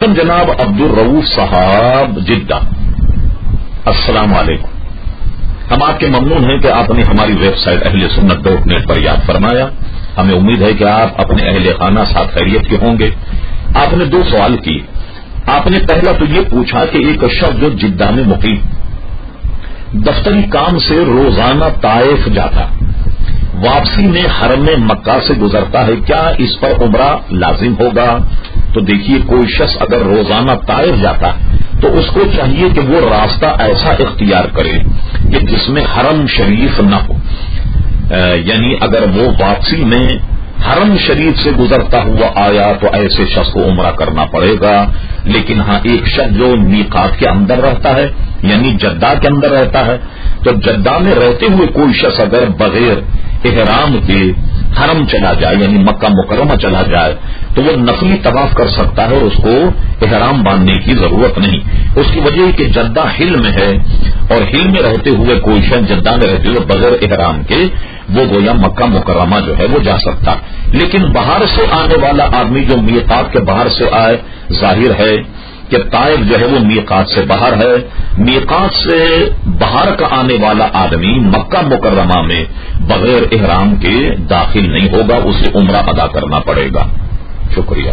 جناب عبدالرؤوف صاحب جدہ، السلام علیکم۔ ہم آپ کے ممنون ہیں کہ آپ نے ہماری ویب سائٹ اہلسنت.net پر یاد فرمایا۔ ہمیں امید ہے کہ آپ اپنے اہل خانہ ساتھ خیریت کے ہوں گے۔ آپ نے 2 سوال کیے۔ آپ نے پہلا تو یہ پوچھا کہ ایک شخص جو جدہ میں مقیم دفتری کام سے روزانہ طائف جاتا، واپسی میں حرم مکہ سے گزرتا ہے، کیا اس پر عمرہ لازم ہوگا؟ تو دیکھیے، کوئی شخص اگر روزانہ طائف جاتا ہے تو اس کو چاہیے کہ وہ راستہ ایسا اختیار کرے کہ جس میں حرم شریف نہ ہو، یعنی اگر وہ واپسی میں حرم شریف سے گزرتا ہوا آیا تو ایسے شخص کو عمرہ کرنا پڑے گا۔ لیکن ہاں، ایک شخص جو میقات کے اندر رہتا ہے، یعنی جدہ کے اندر رہتا ہے، تو جدہ میں رہتے ہوئے کوئی شخص اگر بغیر احرام کے حرم چلا جائے، یعنی مکہ مکرمہ چلا جائے، تو وہ نفلی طواف کر سکتا ہے اور اس کو احرام باندھنے کی ضرورت نہیں۔ اس کی وجہ ہے کہ جدہ ہل میں ہے، اور ہل میں رہتے ہوئے کوئی شخص جدہ میں رہتے ہوئے بغیر احرام کے وہ گویا مکہ مکرمہ جو ہے وہ جا سکتا۔ لیکن باہر سے آنے والا آدمی جو میقات کے باہر سے آئے، ظاہر ہے کہ طائف جو ہے وہ میقات سے باہر ہے، میقات سے باہر کا آنے والا آدمی مکہ مکرمہ میں بغیر احرام کے داخل نہیں ہوگا، اسے عمرہ ادا کرنا پڑے گا۔ شکریہ۔